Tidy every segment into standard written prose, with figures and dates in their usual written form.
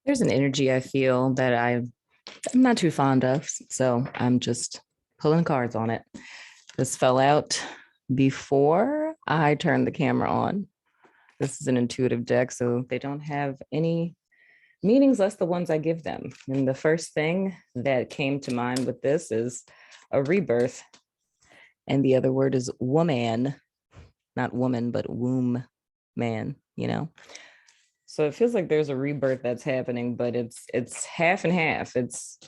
There's an energy I feel that I'm not too fond of, so I'm just pulling cards on it. This fell out before I turned the camera on. This is an intuitive deck, so they don't have any meanings less the ones I give them. And the first thing that came to mind with this is a rebirth, and the other word is woman, not woman, but womb man, you know? So it feels like there's a rebirth that's happening, but it's half and half. It's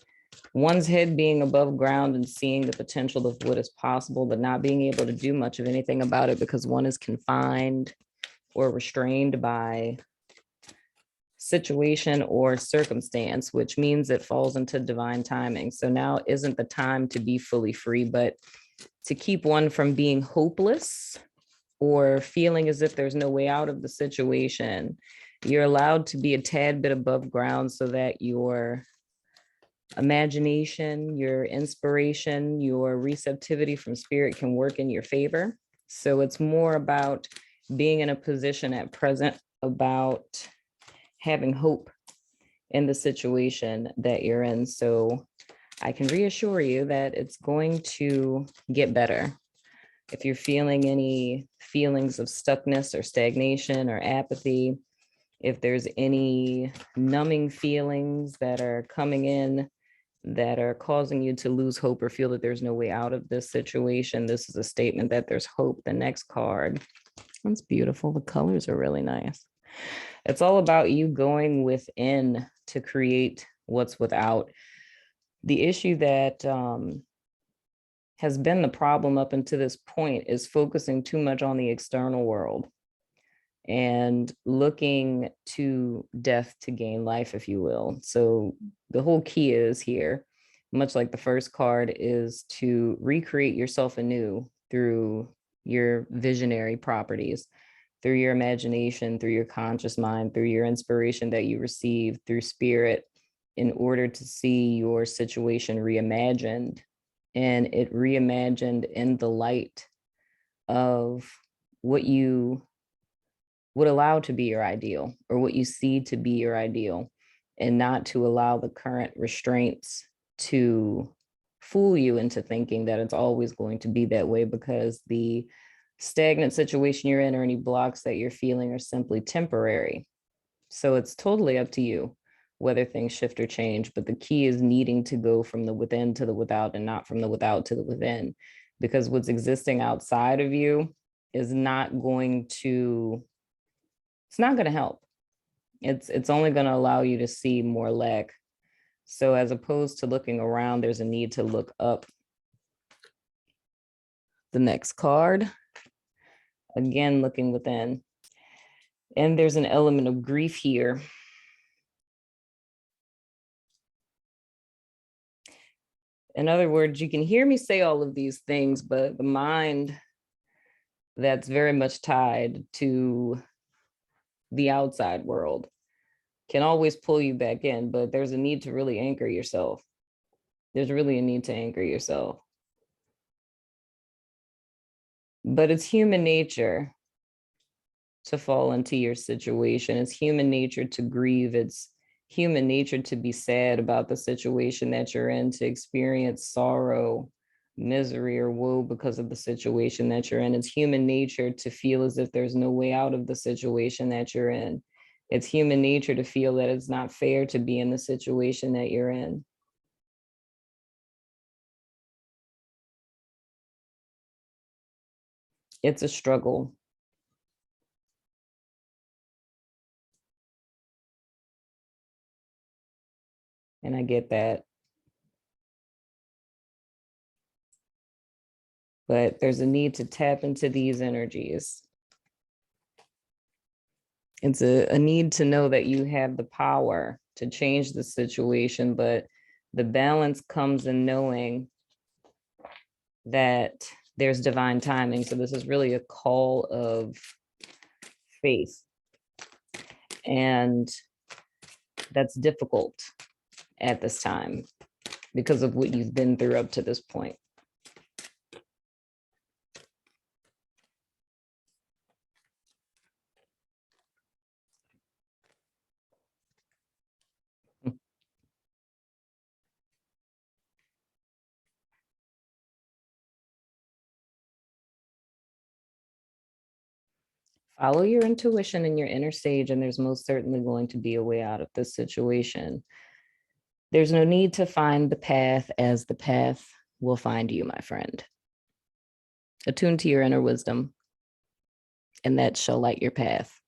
one's head being above ground and seeing the potential of what is possible, but not being able to do much of anything about it because one is confined or restrained by situation or circumstance, which means it falls into divine timing. So now isn't the time to be fully free, but to keep one from being hopeless or feeling as if there's no way out of the situation. You're allowed to be a tad bit above ground so that your imagination, your inspiration, your receptivity from spirit can work in your favor. So it's more about being in a position at present, about having hope in the situation that you're in. So I can reassure you that it's going to get better. If you're feeling any feelings of stuckness or stagnation or apathy, if there's any numbing feelings that are coming in that are causing you to lose hope or feel that there's no way out of this situation, this is a statement that there's hope. The next card, that's beautiful. The colors are really nice. It's all about you going within to create what's without. The issue that has been the problem up until this point is focusing too much on the external world and looking to death to gain life, if you will. So the whole key is here, much like the first card, is to recreate yourself anew through your visionary properties, through your imagination, through your conscious mind, through your inspiration that you receive through spirit, in order to see your situation reimagined, and it reimagined in the light of what you would allow to be your ideal or what you see to be your ideal, and not to allow the current restraints to fool you into thinking that it's always going to be that way, because the stagnant situation you're in or any blocks that you're feeling are simply temporary. So it's totally up to you whether things shift or change, but the key is needing to go from the within to the without and not from the without to the within, because what's existing outside of you is not going to, it's not going to help. It's only going to allow you to see more lack. So as opposed to looking around, there's a need to look up. The next card, again, looking within. And there's an element of grief here. In other words, you can hear me say all of these things, but the mind that's very much tied to the outside world can always pull you back in, but there's a need to really anchor yourself. There's really a need to anchor yourself. But it's human nature to fall into your situation. It's human nature to grieve. It's human nature to be sad about the situation that you're in, to experience sorrow, misery, or woe because of the situation that you're in. It's human nature to feel as if there's no way out of the situation that you're in. It's human nature to feel that it's not fair to be in the situation that you're in. It's a struggle. And I get that. But there's a need to tap into these energies. It's a need to know that you have the power to change the situation, but the balance comes in knowing that there's divine timing. So this is really a call of faith. And that's difficult at this time because of what you've been through up to this point. Follow your intuition and your inner sage, and there's most certainly going to be a way out of this situation. There's no need to find the path, as the path will find you, my friend. Attune to your inner wisdom, and that shall light your path.